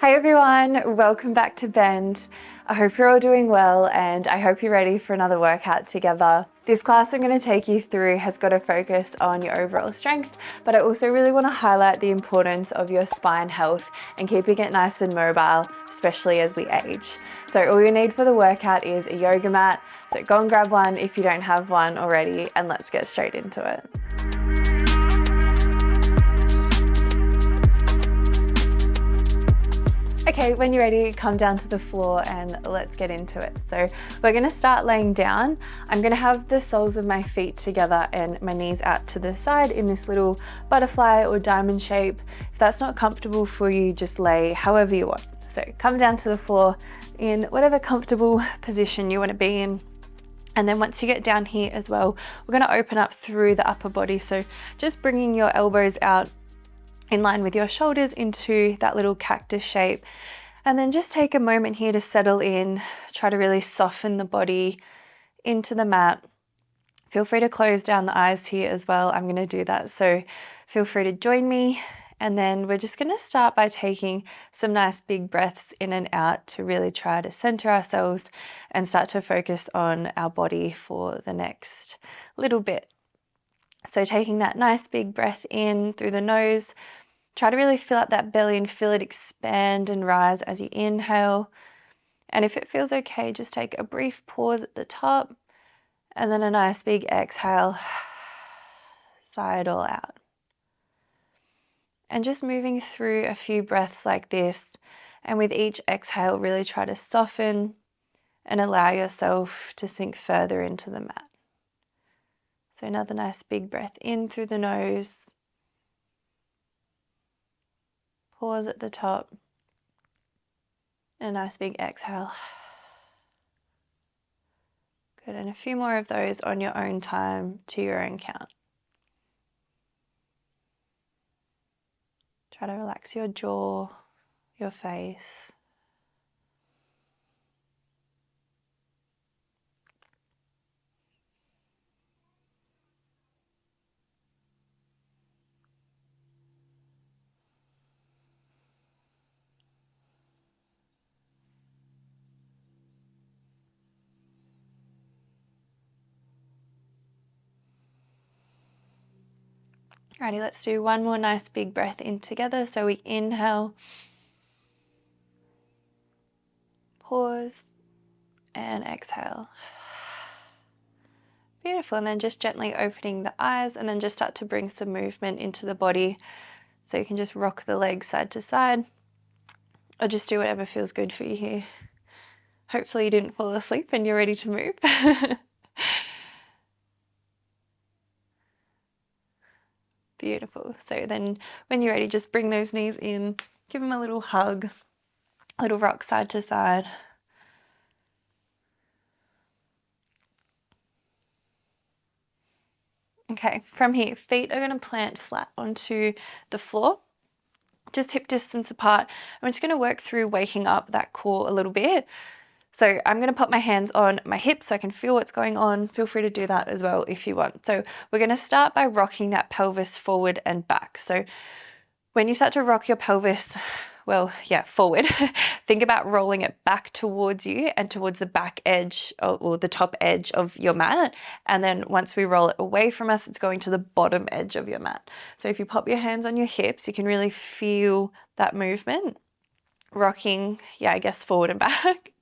Hi everyone, welcome back to Bend. I hope you're all doing well and I hope you're ready for another workout together. This class I'm going to take you through has got a focus on your overall strength, but I also really want to highlight the importance of your spine health and keeping it nice and mobile, especially as we age. So all you need for the workout is a yoga mat, so go and grab one if you don't have one already and let's get straight into it. Okay, when you're ready, come down to the floor and let's get into it. So we're gonna start laying down. I'm gonna have the soles of my feet together and my knees out to the side in this little butterfly or diamond shape. If that's not comfortable for you, just lay however you want. So come down to the floor in whatever comfortable position you wanna be in. And then once you get down here as well, we're gonna open up through the upper body. So just bringing your elbows out in line with your shoulders into that little cactus shape. And then just take a moment here to settle in, try to really soften the body into the mat. Feel free to close down the eyes here as well. I'm gonna do that, so feel free to join me. And then we're just gonna start by taking some nice big breaths in and out to really try to center ourselves and start to focus on our body for the next little bit. So taking that nice big breath in through the nose, try to really fill up that belly and feel it expand and rise as you inhale. And if it feels okay, just take a brief pause at the top and then a nice big exhale, sigh it all out. And just moving through a few breaths like this, and with each exhale, really try to soften and allow yourself to sink further into the mat. So another nice big breath in through the nose. Pause at the top. And a nice big exhale. Good, and a few more of those on your own time to your own count. Try to relax your jaw, your face. Alrighty, let's do one more nice big breath in together. So we inhale, pause, and exhale. Beautiful, and then just gently opening the eyes and then just start to bring some movement into the body. So you can just rock the legs side to side or just do whatever feels good for you here. Hopefully you didn't fall asleep and you're ready to move. Beautiful. So then when you're ready, just bring those knees in, give them a little hug, a little rock side to side. Okay, from here, feet are going to plant flat onto the floor, just hip distance apart. I'm just going to work through waking up that core a little bit. So I'm going to put my hands on my hips so I can feel what's going on. Feel free to do that as well if you want. So we're going to start by rocking that pelvis forward and back. So when you start to rock your pelvis, forward, think about rolling it back towards you and towards the back edge or the top edge of your mat. And then once we roll it away from us, it's going to the bottom edge of your mat. So if you pop your hands on your hips, you can really feel that movement, rocking, forward and back.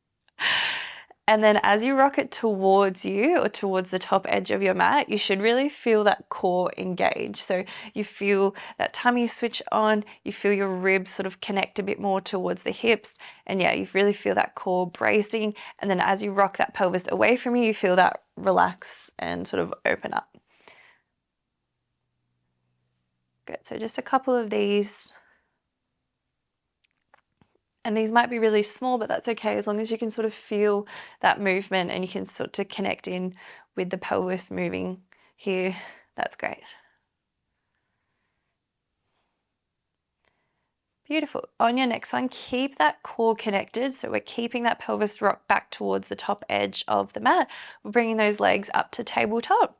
And then as you rock it towards you or towards the top edge of your mat, you should really feel that core engage. So you feel that tummy switch on, you feel your ribs sort of connect a bit more towards the hips. And you really feel that core bracing. And then as you rock that pelvis away from you, you feel that relax and sort of open up. Good, so just a couple of these. And these might be really small, but that's okay as long as you can sort of feel that movement and you can sort of connect in with the pelvis moving here. That's great. Beautiful. On your next one, keep that core connected. So we're keeping that pelvis rock back towards the top edge of the mat. We're bringing those legs up to tabletop.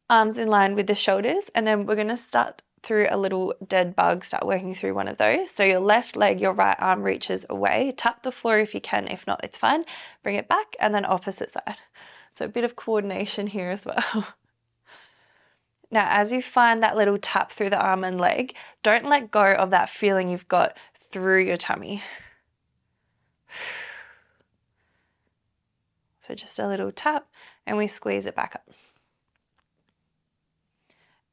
Arms in line with the shoulders, and then we're going to start through a little dead bug, start working through one of those. So your left leg, your right arm reaches away, tap the floor if you can, if not, it's fine. Bring it back, and then opposite side. So a bit of coordination here as well. Now, as you find that little tap through the arm and leg, don't let go of that feeling you've got through your tummy. So just a little tap, and we squeeze it back up.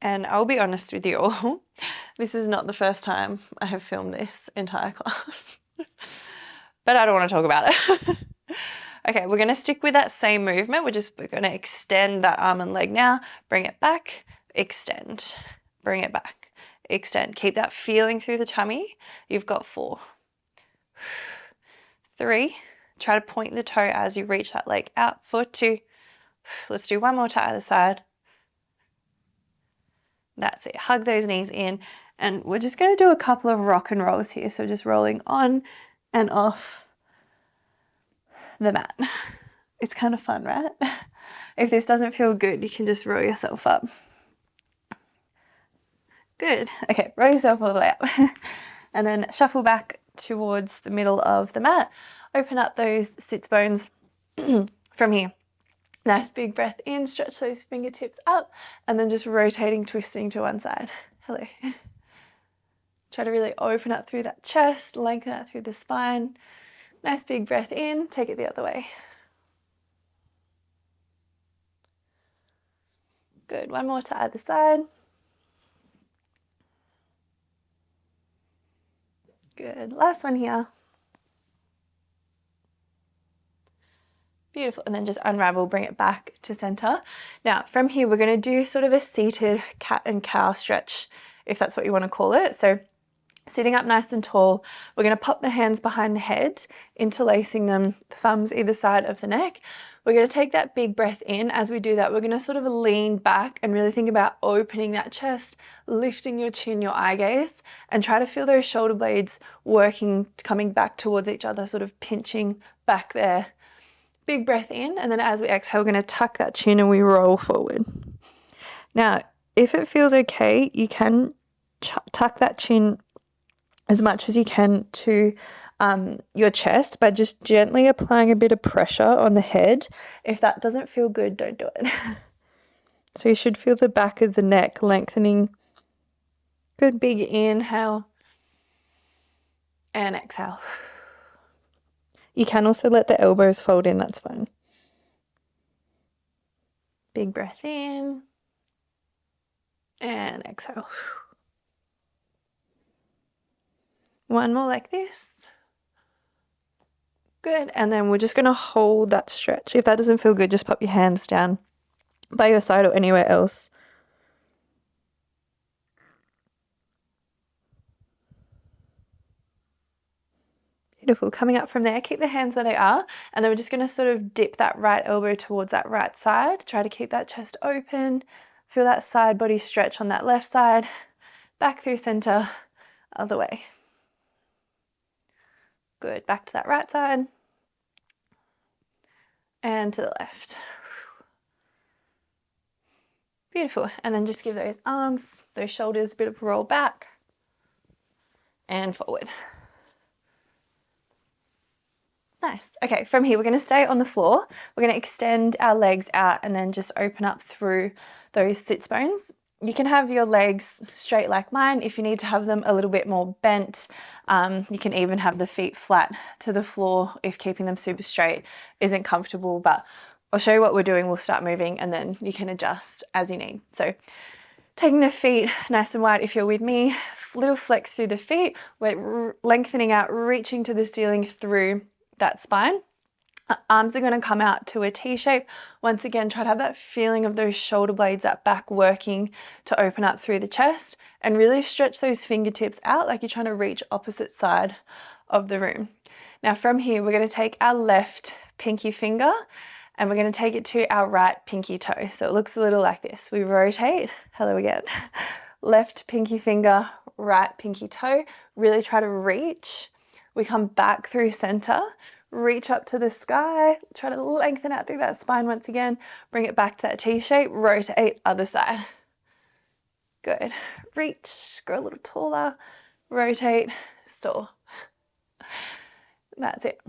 And I'll be honest with you all, this is not the first time I have filmed this entire class, but I don't want to talk about it. Okay, we're going to stick with that same movement. We're going to extend that arm and leg now, bring it back, extend, bring it back, extend. Keep that feeling through the tummy. You've got 4, 3, try to point the toe as you reach that leg out for 2. Let's do one more to either side. That's it. Hug those knees in, and we're just going to do a couple of rock and rolls here. So just rolling on and off the mat. It's kind of fun, right? If this doesn't feel good, you can just roll yourself up. Good. Okay, roll yourself all the way up. And then shuffle back towards the middle of the mat. Open up those sits bones from here. Nice big breath in, stretch those fingertips up, and then just rotating, twisting to one side. Hello. Try to really open up through that chest, lengthen out through the spine. Nice big breath in, take it the other way. Good, one more to either side. Good, last one here. Beautiful, and then just unravel, bring it back to center. Now from here, we're going to do sort of a seated cat and cow stretch, if that's what you want to call it. So sitting up nice and tall, we're going to pop the hands behind the head, interlacing them, thumbs either side of the neck. We're going to take that big breath in. As we do that, we're going to sort of lean back and really think about opening that chest, lifting your chin, your eye gaze, and try to feel those shoulder blades working, coming back towards each other, sort of pinching back there. Big breath in, and then as we exhale, we're going to tuck that chin and we roll forward. Now, if it feels okay, you can tuck that chin as much as you can to your chest by just gently applying a bit of pressure on the head. If that doesn't feel good, don't do it. So you should feel the back of the neck lengthening. Good big inhale and exhale. You can also let the elbows fold in, that's fine. Big breath in and exhale. One more like this. Good, and then we're just going to hold that stretch. If that doesn't feel good, just pop your hands down by your side or anywhere else. Beautiful. Coming up from there, keep the hands where they are, and then we're just going to sort of dip that right elbow towards that right side. Try to keep that chest open. Feel that side body stretch on that left side. Back through center, other way. Good. Back to that right side. And to the left. Beautiful. And then just give those arms, those shoulders a bit of a roll back and forward. Nice. Okay, from here, we're going to stay on the floor. We're going to extend our legs out and then just open up through those sits bones. You can have your legs straight like mine. If you need to have them a little bit more bent, you can even have the feet flat to the floor if keeping them super straight isn't comfortable, but I'll show you what we're doing. We'll start moving and then you can adjust as you need. So taking the feet nice and wide, if you're with me, little flex through the feet. We're lengthening out, reaching to the ceiling through that spine. Arms are going to come out to a T shape. Once again, try to have that feeling of those shoulder blades, that back working to open up through the chest, and really stretch those fingertips out like you're trying to reach opposite side of the room. Now from here, we're going to take our left pinky finger and we're going to take it to our right pinky toe. So it looks a little like this. We rotate, hello again, left pinky finger, right pinky toe, really try to reach. We come back through center, reach up to the sky, try to lengthen out through that spine once again, bring it back to that T shape, rotate other side. Good. Reach, grow a little taller, rotate, store. That's it.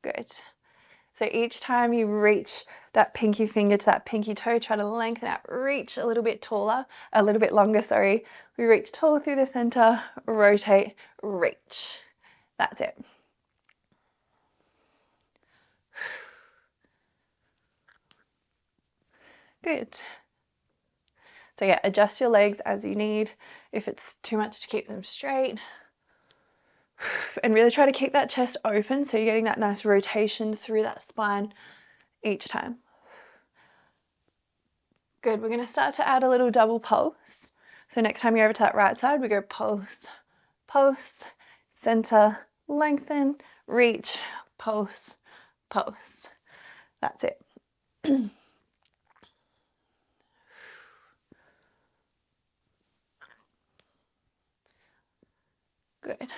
Good. So each time you reach that pinky finger to that pinky toe, try to lengthen out, reach a little bit taller, a little bit longer, sorry. We reach taller through the center, rotate, reach. That's it. Good. So yeah, adjust your legs as you need. If it's too much to keep them straight. And really try to keep that chest open so you're getting that nice rotation through that spine each time. Good, we're gonna start to add a little double pulse. So next time you're over to that right side, we go pulse, pulse, center, lengthen, reach, pulse, pulse. That's it. Good.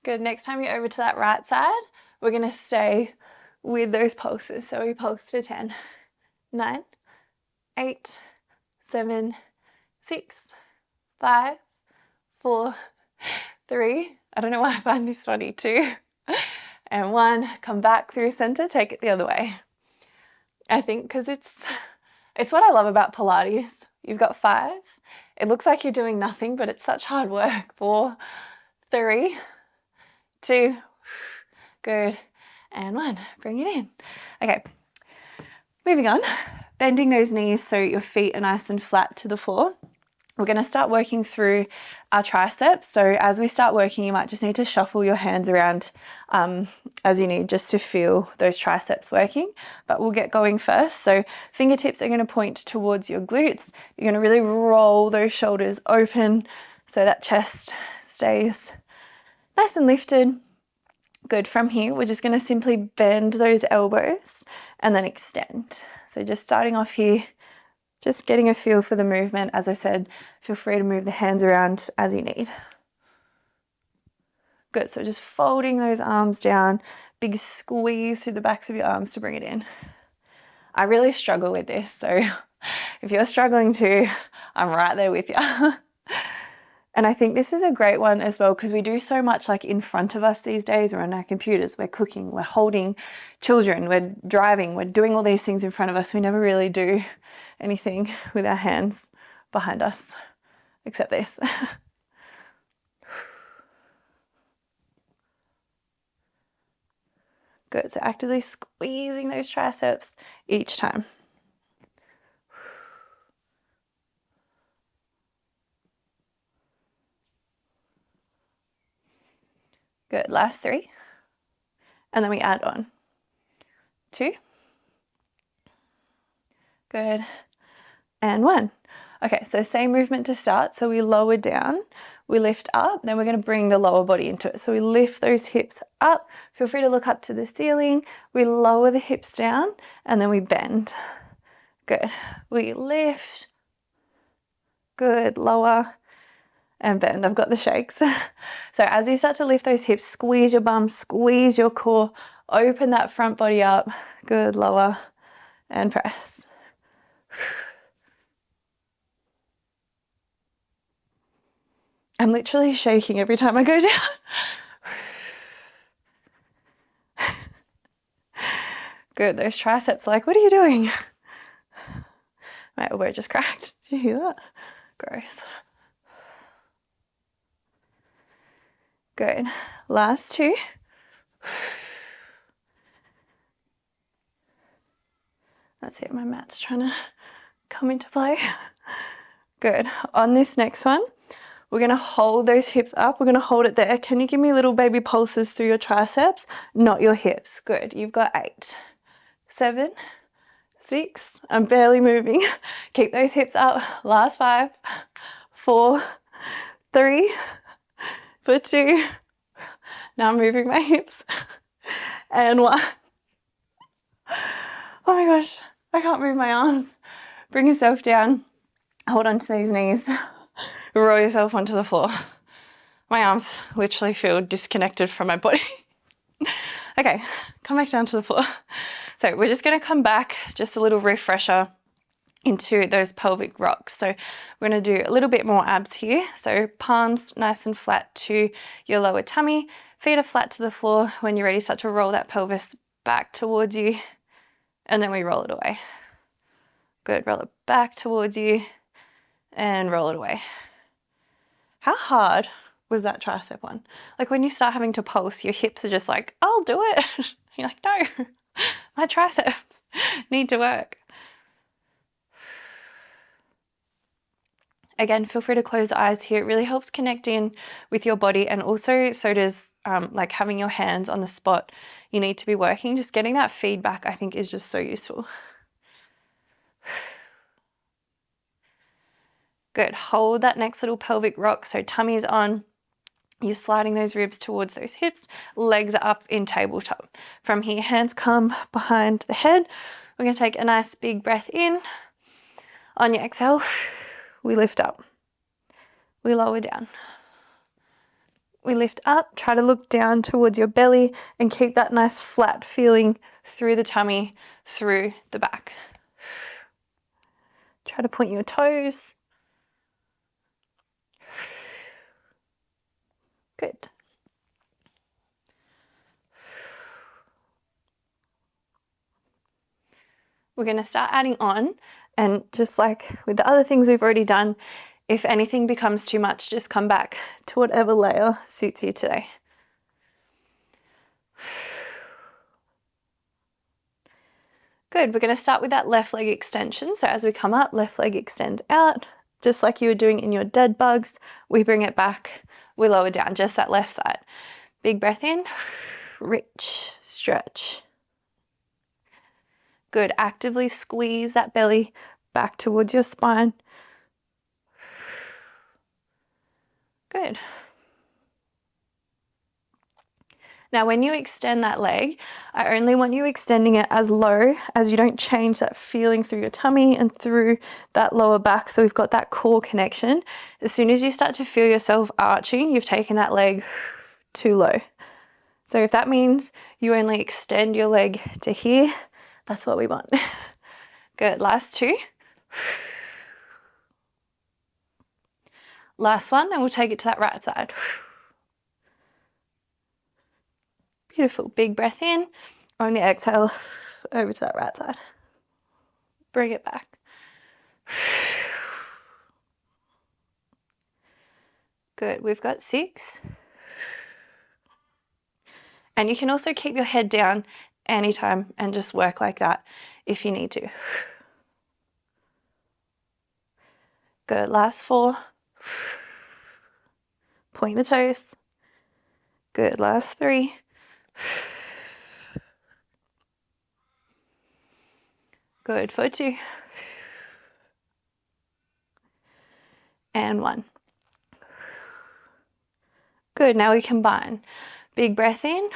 Good, next time you're over to that right side, we're gonna stay with those pulses. So we pulse for 10, 9, 8, 7, 6, 5, 4, 3. I don't know why I find this funny, 2, and 1. Come back through center, take it the other way. I think because it's what I love about Pilates. You've got 5. It looks like you're doing nothing, but it's such hard work. 4, 3, 2, good, and 1. Bring it in. Okay, moving on. Bending those knees so your feet are nice and flat to the floor. We're going to start working through our triceps. So as we start working, you might just need to shuffle your hands around as you need, just to feel those triceps working. But we'll get going first. So fingertips are going to point towards your glutes. You're going to really roll those shoulders open so that chest stays nice and lifted. Good. From here, we're just going to simply bend those elbows and then extend. So just starting off here, just getting a feel for the movement. As I said, feel free to move the hands around as you need. Good, so just folding those arms down, big squeeze through the backs of your arms to bring it in. I really struggle with this, so if you're struggling too, I'm right there with you. And I think this is a great one as well, because we do so much like in front of us these days. We're on our computers, we're cooking, we're holding children, we're driving, we're doing all these things in front of us. We never really do anything with our hands behind us, except this. Good, so actively squeezing those triceps each time. Good, last 3. And then we add on 2. Good, and 1. Okay, so same movement to start. So we lower down, we lift up, then we're going to bring the lower body into it. So we lift those hips up. Feel free to look up to the ceiling. We lower the hips down, and then we bend. Good. We lift. Good, lower, and bend. I've got the shakes. So as you start to lift those hips, squeeze your bum, squeeze your core, open that front body up. Good, lower, and press. I'm literally shaking every time I go down. Good, those triceps like, what are you doing? My elbow just cracked. Did you hear that? Gross. Good, last 2. That's it, my mat's trying to come into play. Good, on this next one, we're going to hold those hips up. We're going to hold it there. Can you give me little baby pulses through your triceps, not your hips? Good. You've got 8, 7, 6. I'm barely moving. Keep those hips up. Last 5, 4, 3, 2. Now I'm moving my hips. And 1. Oh my gosh, I can't move my arms. Bring yourself down. Hold on to those knees. Roll yourself onto the floor. My arms literally feel disconnected from my body. Okay, come back down to the floor. So we're just gonna come back, just a little refresher into those pelvic rocks. So we're going to do a little bit more abs here. So palms nice and flat to your lower tummy, feet are flat to the floor. When you're ready, start to roll that pelvis back towards you, and then we roll it away. Good, roll it back towards you and roll it away. How hard was that tricep one? Like when you start having to pulse, your hips are just like, I'll do it. You're like, no, my triceps need to work. Again, feel free to close the eyes here. It really helps connect in with your body, and also so does like having your hands on the spot you need to be working. Just getting that feedback, I think, is just so useful. Good, hold that next little pelvic rock. So tummy's on, you're sliding those ribs towards those hips, legs are up in tabletop. From here, hands come behind the head. We're gonna take a nice big breath in. On your exhale, we lift up, we lower down, we lift up, try to look down towards your belly and keep that nice flat feeling through the tummy, through the back. Try to point your toes. Good. We're going to start adding on, and just like with the other things we've already done, if anything becomes too much, just come back to whatever layer suits you today. Good, we're going to start with that left leg extension. So as we come up, left leg extends out, just like you were doing in your dead bugs. We bring it back, we lower down, just that left side. Big breath in, reach, stretch. Good, actively squeeze that belly back towards your spine. Good. Now when you extend that leg, I only want you extending it as low as you don't change that feeling through your tummy and through that lower back, so we've got that core connection. As soon as you start to feel yourself arching, you've taken that leg too low. So if that means you only extend your leg to here, that's what we want. Good, last two. Last one, then we'll take it to that right side. Beautiful, big breath in. On the exhale, over to that right side. Bring it back. Good, we've got 6. And you can also keep your head down anytime and just work like that if you need to. Good, last 4. Point the toes. Good, last 3. Good, for 2. And 1. Good, now we combine. Big breath in,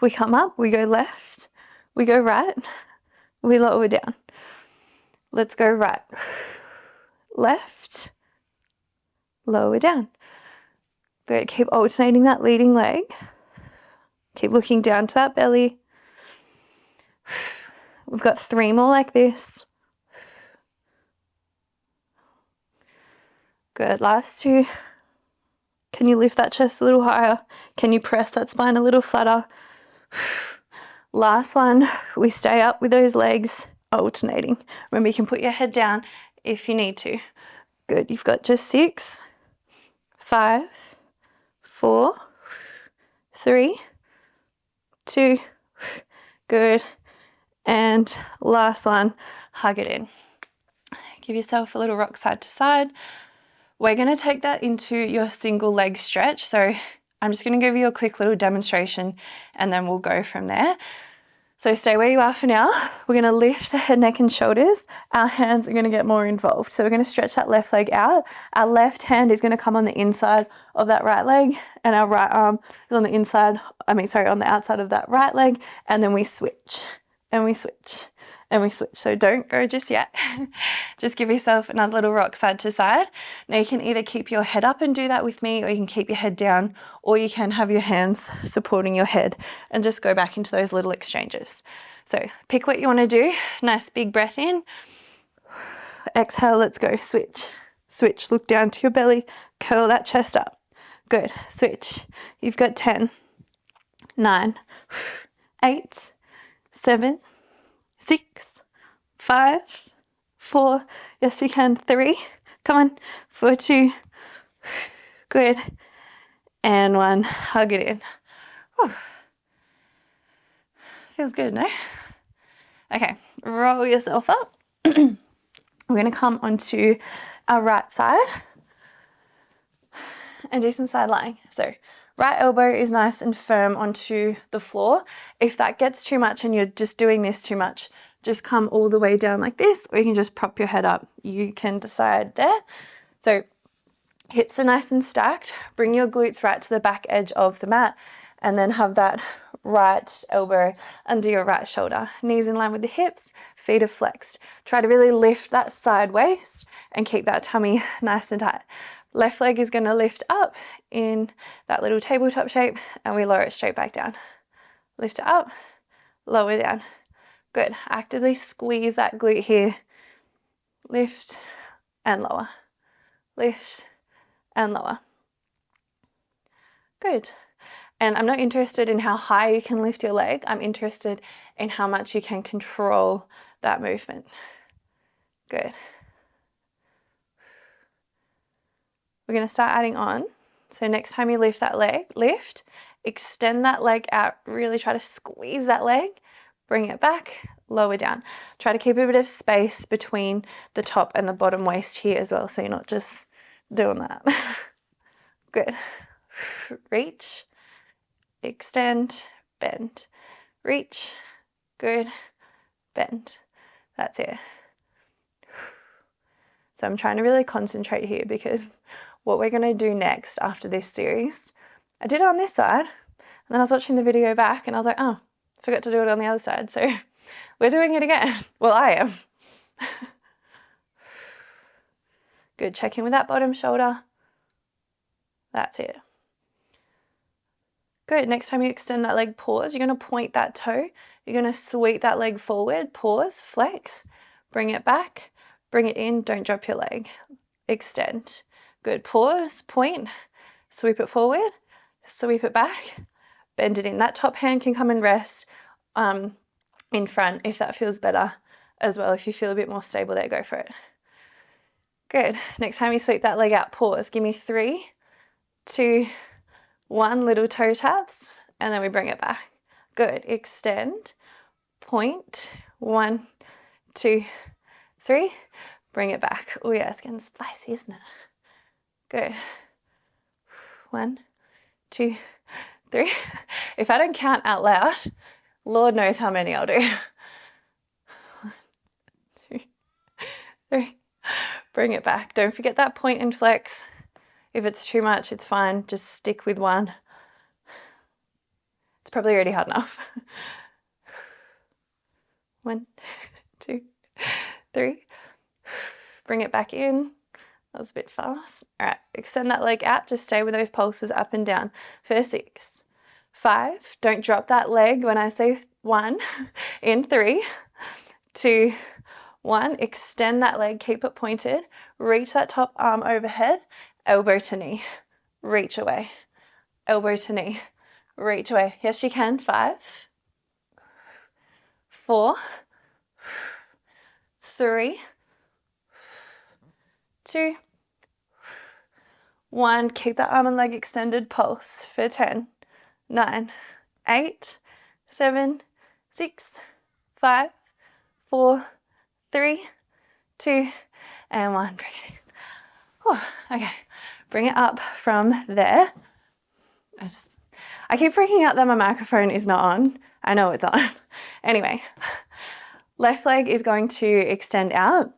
we come up, we go left, we go right, we lower down. Let's go right, left, lower down. Good, keep alternating that leading leg. Keep looking down to that belly. We've got 3 more like this. Good, last 2. Can you lift that chest a little higher? Can you press that spine a little flatter? Last one, we stay up with those legs alternating. Remember, you can put your head down if you need to. Good, you've got just 6, 5, 4, 3, 2, good. And last one, hug it in. Give yourself a little rock side to side. We're going to take that into your single leg stretch. So I'm just going to give you a quick little demonstration and then we'll go from there. So stay where you are for now. We're going to lift the head, neck and shoulders. Our hands are going to get more involved. So we're going to stretch that left leg out. Our left hand is going to come on the inside of that right leg and our right arm is on the inside, on the outside of that right leg, and then we switch and we switch and we switch. So don't go just yet. Just give yourself another little rock side to side. Now you can either keep your head up and do that with me, or you can keep your head down, or you can have your hands supporting your head and just go back into those little exchanges. So pick what you want to do. Nice big breath in. Exhale, let's go. Switch. Switch. Look down to your belly. Curl that chest up. Good. Switch. You've got 10, 9, 8, 7, 6, 5, 4. Yes, you can. 3. Come on. 4, 2. Good. And 1. Hug it in. Whew. Feels good, no? Okay. Roll yourself up. We're going to come onto our right side and do some side lying. So right elbow is nice and firm onto the floor. If that gets too much and you're just doing this too much, just come all the way down like this, or you can just prop your head up. You can decide there. So hips are nice and stacked. Bring your glutes right to the back edge of the mat, and then have that right elbow under your right shoulder. Knees in line with the hips, feet are flexed. Try to really lift that side waist and keep that tummy nice and tight. Left leg is going to lift up in that little tabletop shape, and we lower it straight back down. Lift it up, lower down. Good. Actively squeeze that glute here. Lift and lower. Lift and lower. Good. And I'm not interested in how high you can lift your leg. I'm interested in how much you can control that movement. Good. We're going to start adding on. So next time you lift that leg, lift, extend that leg out, really try to squeeze that leg, bring it back, lower down. Try to keep a bit of space between the top and the bottom waist here as well, so you're not just doing that. Good. Reach, extend, bend, reach, good, bend. That's it. So I'm trying to really concentrate here, because what we're going to do next after this series, I did it on this side, and then I was watching the video back and I was like, oh, forgot to do it on the other side. So we're doing it again. Well, I am. Good. Check in with that bottom shoulder. That's it. Good. Next time you extend that leg, pause. You're going to point that toe. You're going to sweep that leg forward. Pause. Flex. Bring it back. Bring it in. Don't drop your leg. Extend. Good. Pause. Point. Sweep it forward. Sweep it back. Bend it in. That top hand can come and rest in front if that feels better as well. If you feel a bit more stable there, go for it. Good. Next time you sweep that leg out, pause. Give me 3, 2, 1, little toe taps, and then we bring it back. Good. Extend, point, 1, 2, 3, bring it back. Oh yeah, it's getting spicy, isn't it? Good. 1, 2, 3. If I don't count out loud, Lord knows how many I'll do. 1, 2, 3. Bring it back. Don't forget that point and flex. If it's too much, it's fine. Just stick with one. It's probably already hard enough. 1, 2, 3. Bring it back in. That was a bit fast. All right, extend that leg out. Just stay with those pulses up and down for 6, 5. Don't drop that leg when I say 1. In 3, 2, 1. Extend that leg. Keep it pointed. Reach that top arm overhead. Elbow to knee. Reach away. Elbow to knee. Reach away. Yes, you can. 5, 4, 3, 2, 1. Keep that arm and leg extended. Pulse for 10, 9, 8, 7, 6, 5, 4, 3, 2, and 1. Bring it in. Whew. Okay, bring it up from there. I keep freaking out that my microphone is not on. I know it's on. Anyway, left leg is going to extend out.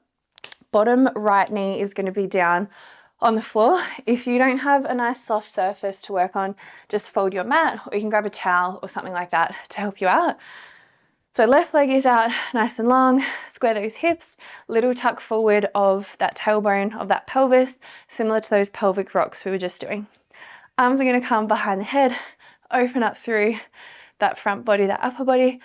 Bottom right knee is going to be down on the floor. If you don't have a nice soft surface to work on, just fold your mat, or you can grab a towel or something like that to help you out. So left leg is out nice and long, square those hips, little tuck forward of that tailbone of that pelvis, similar to those pelvic rocks we were just doing. Arms are going to come behind the head, open up through that front body, that upper body.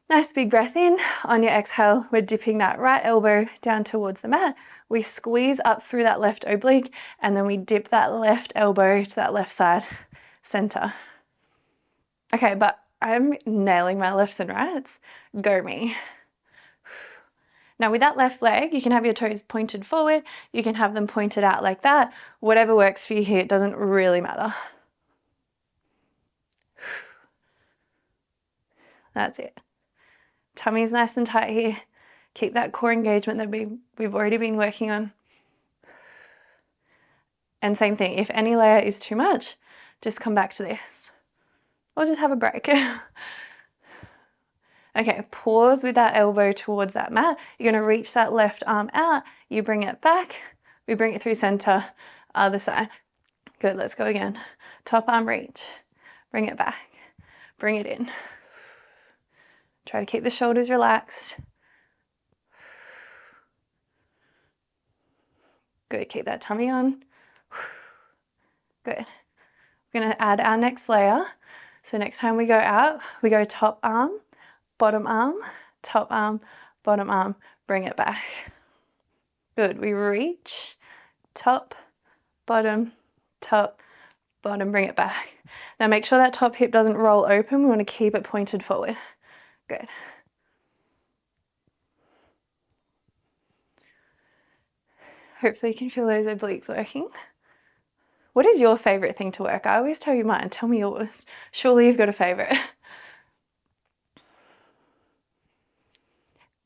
Nice big breath in. On your exhale, we're dipping that right elbow down towards the mat. We squeeze up through that left oblique, and then we dip that left elbow to that left side, center. Okay, but I'm nailing my lefts and rights. Go me. Now with that left leg, you can have your toes pointed forward. You can have them pointed out like that. Whatever works for you here, it doesn't really matter. That's it. Tummy's nice and tight here. Keep that core engagement that we've already been working on. And same thing, if any layer is too much, just come back to this. Or just have a break. Okay, pause with that elbow towards that mat. You're gonna reach that left arm out. You bring it back. We bring it through center, other side. Good, let's go again. Top arm reach. Bring it back. Bring it in. Try to keep the shoulders relaxed. Good, keep that tummy on. Good. We're gonna add our next layer. So next time we go out, we go top arm, bottom arm, top arm, bottom arm, bring it back. Good, we reach, top, bottom, bring it back. Now make sure that top hip doesn't roll open. We want to keep it pointed forward. Good. Hopefully you can feel those obliques working. What is your favorite thing to work? I always tell you mine, tell me yours. Surely you've got a favorite.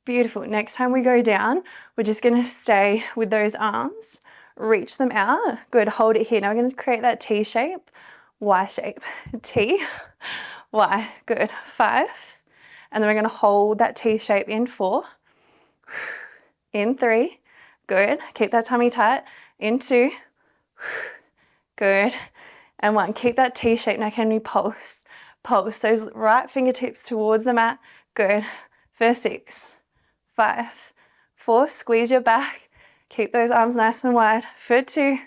Beautiful. Next time we go down, we're just going to stay with those arms, reach them out. Good, hold it here. Now we're going to create that T shape, Y shape. T, Y. Good. 5. And then we're going to hold that T shape in 4, in 3. Good. Keep that tummy tight. In 2. Good. And 1. Keep that T shape. Now can we pulse? Pulse those right fingertips towards the mat. Good. For 6, 5, 4. Squeeze your back. Keep those arms nice and wide. For 2.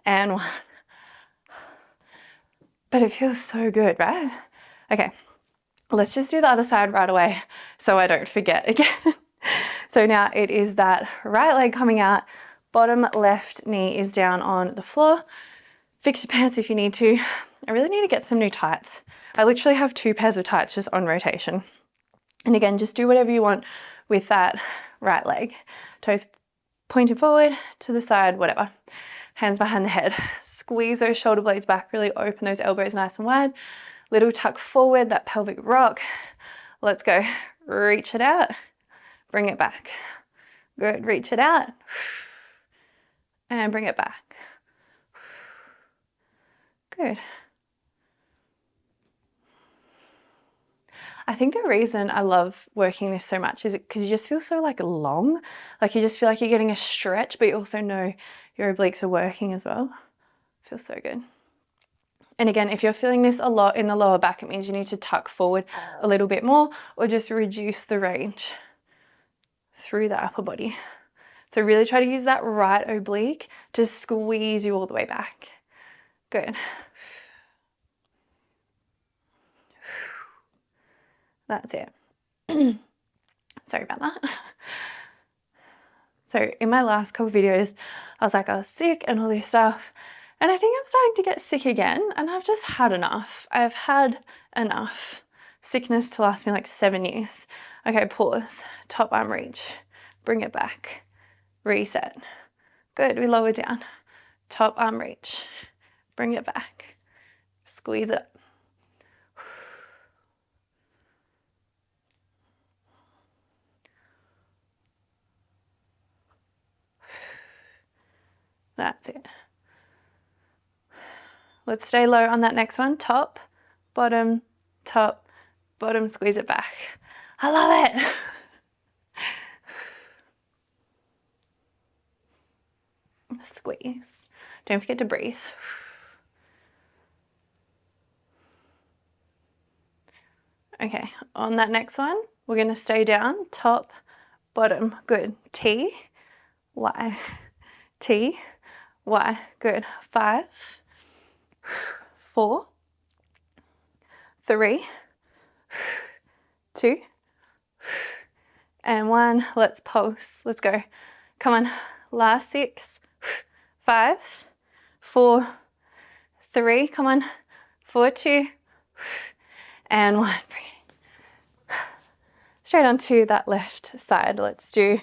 And 1. But it feels so good, right? Okay. Let's just do the other side right away so I don't forget again. So now it is that right leg coming out, bottom left knee is down on the floor. Fix your pants if you need to. I really need to get some new tights. I literally have 2 pairs of tights just on rotation. And again, just do whatever you want with that right leg. Toes pointed forward, to the side, whatever. Hands behind the head. Squeeze those shoulder blades back, really open those elbows nice and wide. Little tuck forward, that pelvic rock. Let's go. Reach it out. Bring it back. Good. Reach it out. And bring it back. Good. I think the reason I love working this so much is because you just feel so like long. Like you just feel like you're getting a stretch, but you also know your obliques are working as well. Feels so good. And again, if you're feeling this a lot in the lower back, it means you need to tuck forward a little bit more or just reduce the range through the upper body. So really try to use that right oblique to squeeze you all the way back. Good. That's it. Sorry about that. So in my last couple of videos, I was like, I was sick and all this stuff. And I think I'm starting to get sick again, and I've just had enough. I've had enough sickness to last me like 7 years. Okay, pause. Top arm reach. Bring it back. Reset. Good, we lower down. Top arm reach. Bring it back. Squeeze it up. That's it. Let's stay low on that next one. Top, bottom, squeeze it back. I love it. Squeeze. Don't forget to breathe. Okay, on that next one, we're going to stay down, top, bottom, good. T, Y, T, Y, good. 5, 4, 3, 2, and 1. Let's pulse. Let's go. Come on. Last 6, 5, 4, 3. Come on. 4, 2, and 1. Straight onto that left side. Let's do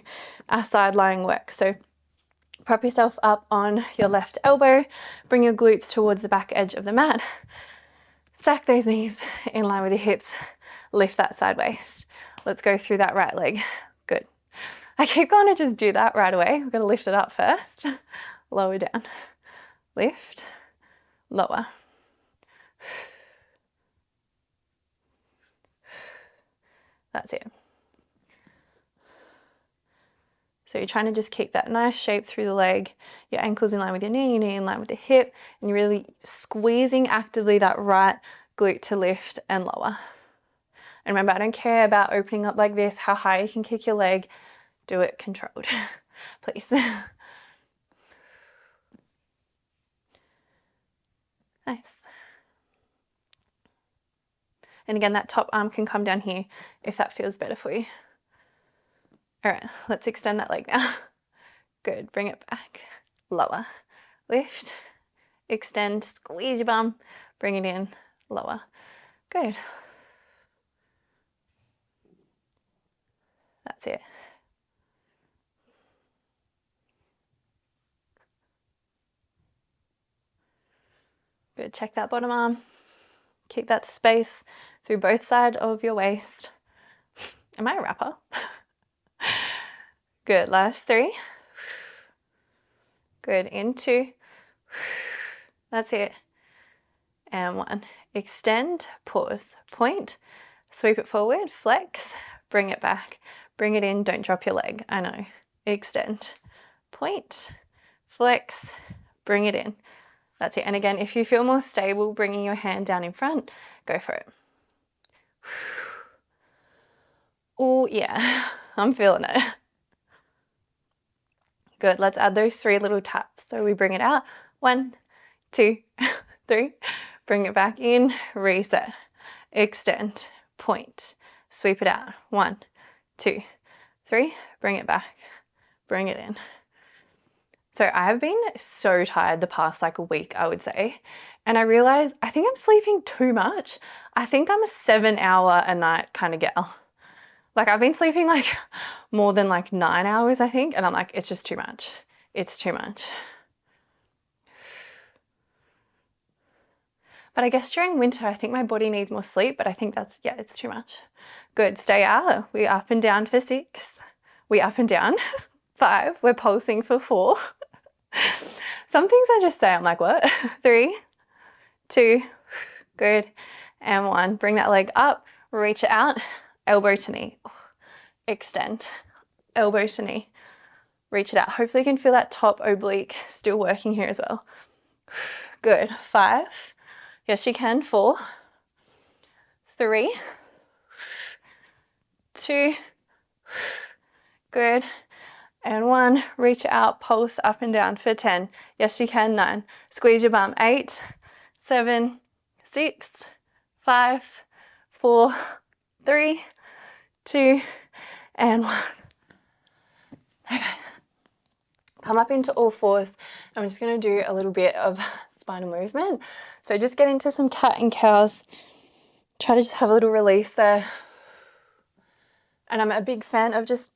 our side lying work. So prop yourself up on your left elbow. Bring your glutes towards the back edge of the mat. Stack those knees in line with your hips. Lift that side waist. Let's go through that right leg. Good. I keep going to just do that right away. We're going to lift it up first. Lower down. Lift. Lower. That's it. So you're trying to just keep that nice shape through the leg, your ankles in line with your knee in line with the hip, and you're really squeezing actively that right glute to lift and lower. And remember, I don't care about opening up like this, how high you can kick your leg. Do it controlled, please. Nice. And again, that top arm can come down here if that feels better for you. All right, let's extend that leg now. Good, bring it back. Lower, lift, extend, squeeze your bum, bring it in, lower. Good. That's it. Good, check that bottom arm. Keep that space through both sides of your waist. Am I a rapper? Good, last 3. Good, in 2. That's it. And 1. Extend, pause, point, sweep it forward, flex, bring it back, bring it in, don't drop your leg. I know. Extend, point, flex, bring it in. That's it. And again, if you feel more stable bringing your hand down in front, go for it. Oh yeah, I'm feeling it. Good, let's add those 3 little taps. So we bring it out, 1, 2, 3, bring it back in, reset, extend, point, sweep it out, 1, 2, 3, bring it back, bring it in. So I've been so tired the past like a week, I would say, and I realized I think I'm sleeping too much. I think I'm a 7-hour a night kind of gal. Like I've been sleeping like more than like 9 hours, I think, and I'm like, it's just too much. It's too much. But I guess during winter, I think my body needs more sleep, but I think that's, yeah, it's too much. Good, stay out. We up and down for 6. We up and down. 5, we're pulsing for 4. Some things I just say, I'm like, what? 3, 2, good, and 1. Bring that leg up, reach it out, elbow to knee. Extend, elbow to knee, reach it out. Hopefully you can feel that top oblique still working here as well. Good, 5, yes you can, 4, 3, 2, good, and 1, reach out, pulse up and down for 10. Yes you can, 9, squeeze your bum, 8, 7, 6, 5, 4, 3, 2, and 1. Okay. Come up into all fours. I'm just going to do a little bit of spinal movement. So just get into some cat and cows. Try to just have a little release there. And I'm a big fan of just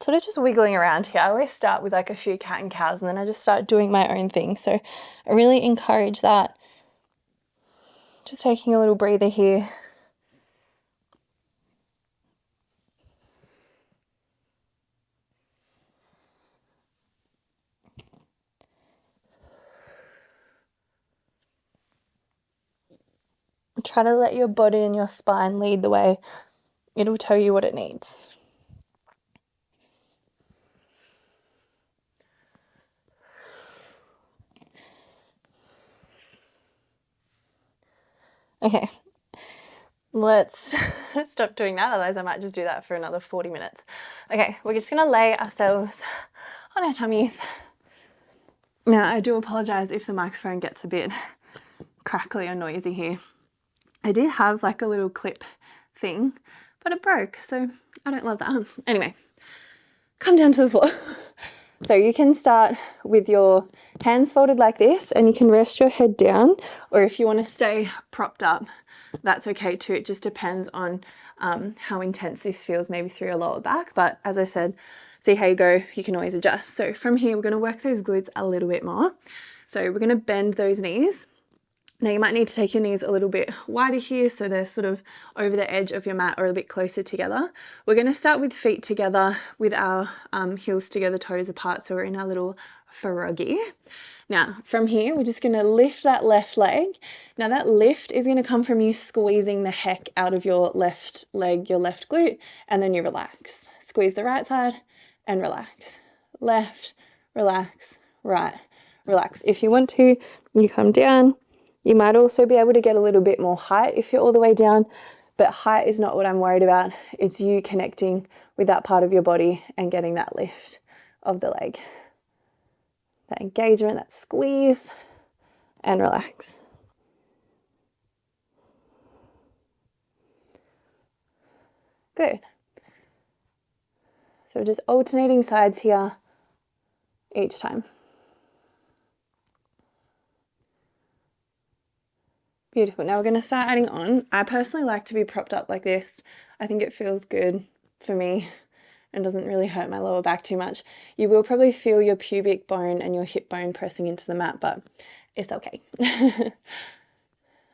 sort of just wiggling around here. I always start with like a few cat and cows and then I just start doing my own thing. So I really encourage that. Just taking a little breather here. Try to let your body and your spine lead the way. It'll tell you what it needs. Okay, let's stop doing that, otherwise I might just do that for another 40 minutes. Okay, we're just gonna lay ourselves on our tummies. Now, I do apologize if the microphone gets a bit crackly or noisy here. I did have like a little clip thing, but it broke, so I don't love that. Anyway, come down to the floor. So you can start with your hands folded like this, and you can rest your head down, or if you want to stay propped up, that's okay too. It just depends on how intense this feels, maybe through your lower back. But as I said, see how you go, you can always adjust. So from here, we're going to work those glutes a little bit more. So we're going to bend those knees. Now you might need to take your knees a little bit wider here, so they're sort of over the edge of your mat or a bit closer together. We're going to start with feet together, with our heels together, toes apart, so we're in our little pierogi. Now from here, we're just going to lift that left leg. Now that lift is going to come from you squeezing the heck out of your left leg, your left glute, and then you relax. Squeeze the right side and relax. Left, relax, right, relax. If you want to, you come down. You might also be able to get a little bit more height if you're all the way down, but height is not what I'm worried about. It's you connecting with that part of your body and getting that lift of the leg. That engagement, that squeeze, and relax. Good. So just alternating sides here each time. Beautiful. Now we're going to start adding on. I personally like to be propped up like this. I think it feels good for me and doesn't really hurt my lower back too much. You will probably feel your pubic bone and your hip bone pressing into the mat, but it's okay.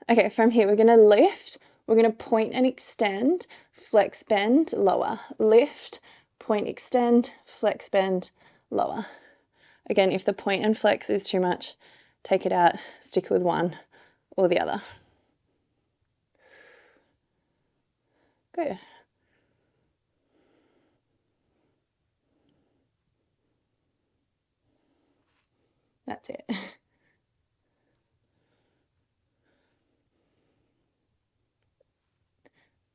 Okay, from here we're going to lift. We're going to point and extend, flex, bend, lower. Lift, point, extend, flex, bend, lower. Again, if the point and flex is too much, take it out, stick with one or the other. Good. That's it.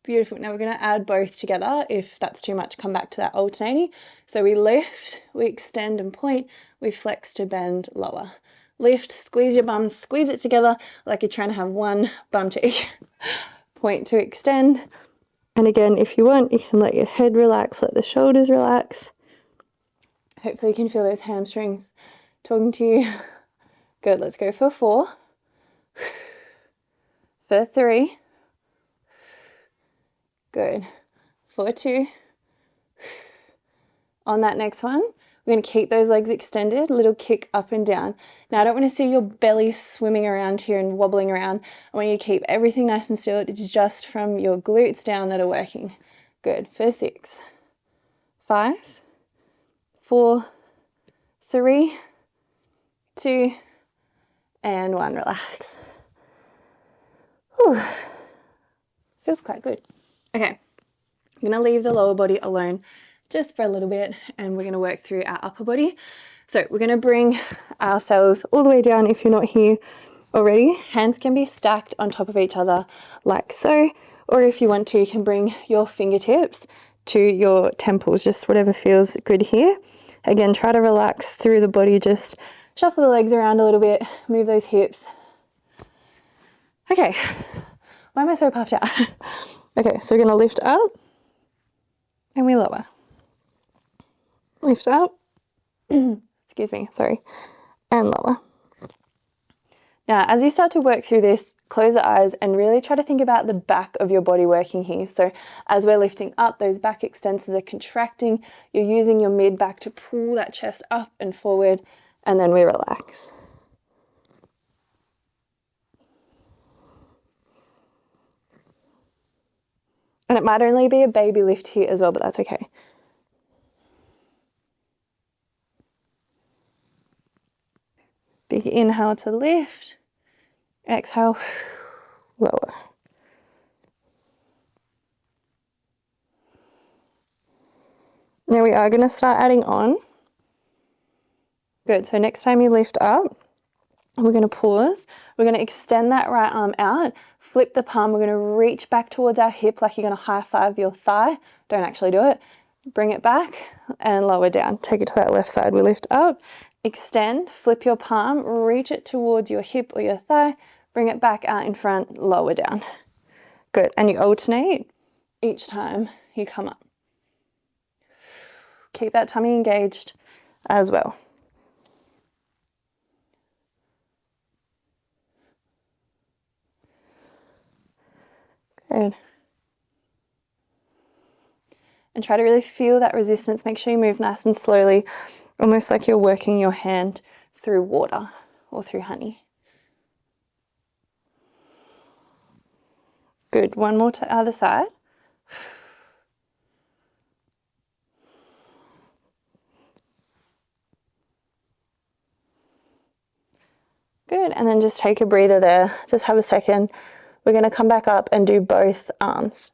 Beautiful. Now we're going to add both together. If that's too much, come back to that alternating. So we lift, we extend and point, we flex to bend, lower. Lift, squeeze your bum, squeeze it together like you're trying to have one bum cheek. Point to extend. And again, if you want, you can let your head relax, let the shoulders relax. Hopefully you can feel those hamstrings talking to you. Good, let's go for 4. For 3. Good. For 2. On that next one, we're going to keep those legs extended, little kick up and down. Now I don't want to see your belly swimming around here and wobbling around. I want you to keep everything nice and still. It's just from your glutes down that are working. Good. For 6. 5. 4. 3. 2. And 1. Relax. Whew. Feels quite good. Okay. I'm going to leave the lower body alone just for a little bit, and we're going to work through our upper body. So we're going to bring ourselves all the way down if you're not here already. Hands can be stacked on top of each other like so, or if you want to, you can bring your fingertips to your temples, just whatever feels good here. Again, try to relax through the body, just shuffle the legs around a little bit, move those hips. Okay, why am I so puffed out? Okay, so we're going to lift up and we lower. Lift up, excuse me, sorry, and lower. Now, as you start to work through this, close the eyes and really try to think about the back of your body working here. So as we're lifting up, those back extensors are contracting. You're using your mid back to pull that chest up and forward, and then we relax. And it might only be a baby lift here as well, but that's okay. Big inhale to lift, exhale, lower. Now we are going to start adding on. Good, so next time you lift up, We're going to pause. We're going to extend that right arm out, flip the palm. We're going to reach back towards our hip like you're going to high five your thigh. Don't actually do it. Bring it back and lower down. Take it to that left side. We lift up, extend, flip your palm, reach it towards your hip or your thigh, bring it back out in front, lower down. Good. And you alternate each time you come up. Keep that tummy engaged as well. Good. And try to really feel that resistance. Make sure you move nice and slowly, almost like you're working your hand through water or through honey. Good. One more to the other side. Good. And then just take a breather there. Just have a second. We're going to come back up and do both arms.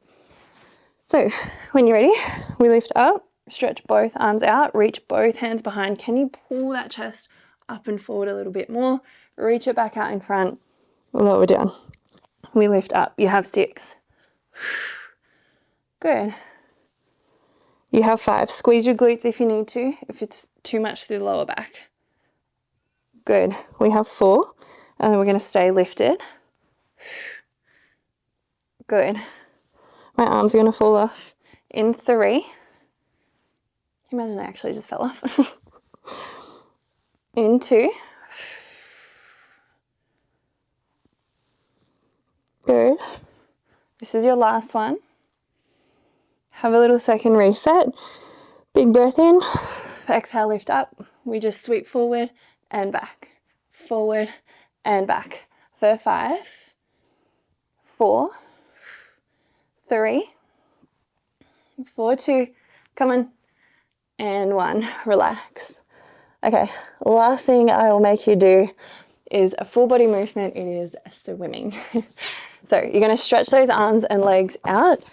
So when you're ready, we lift up, stretch both arms out, reach both hands behind. Can you pull that chest up and forward a little bit more? Reach it back out in front, lower down. We lift up. You have 6. Good. You have 5. Squeeze your glutes if you need to, if it's too much through the lower back. Good. We have 4, and then we're going to stay lifted. Good. My arms are going to fall off in 3. Can you imagine they actually just fell off? In 2. Good. This is your last one. Have a little second reset. Big breath in. Exhale, lift up. We just sweep forward and back. Forward and back. For 5, 4, 3, 4, 2, come on, and 1, relax. Okay, last thing I will make you do is a full body movement. It is swimming. So you're going to stretch those arms and legs out,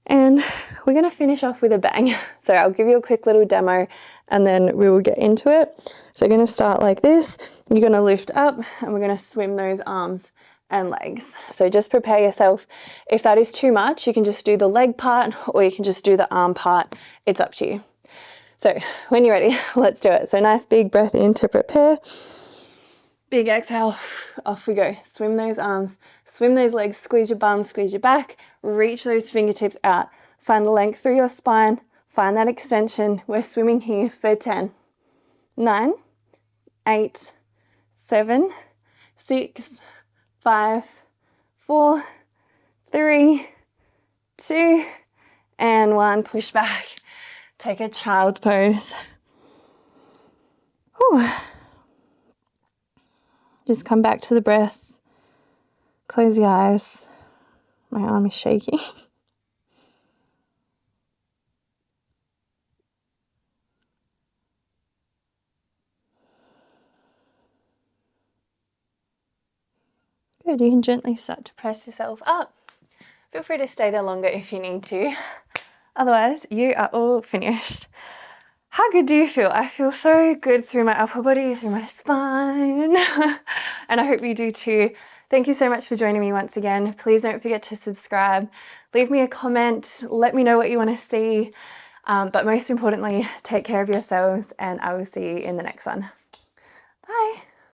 and we're going to finish off with a bang. So I'll give you a quick little demo and then we will get into it. So you're going to start like this. You're going to lift up and we're going to swim those arms and legs. So just prepare yourself. If that is too much, you can just do the leg part or you can just do the arm part. It's up to you. So when you're ready, let's do it. So nice big breath in to prepare. Big exhale, off we go. Swim those arms, swim those legs, squeeze your bum, squeeze your back, reach those fingertips out. Find the length through your spine, find that extension. We're swimming here for 10, 9, 8, 7, 6, 5, 4, 3, 2, and 1. Push back. Take a child's pose. Whew. Just come back to the breath. Close the eyes. My arm is shaking. Good, you can gently start to press yourself up. Feel free to stay there longer if you need to. Otherwise, you are all finished. How good do you feel? I feel so good through my upper body, through my spine, and I hope you do too. Thank you so much for joining me once again. Please don't forget to subscribe. Leave me a comment. Let me know what you want to see. But most importantly, take care of yourselves, and I will see you in the next one. Bye.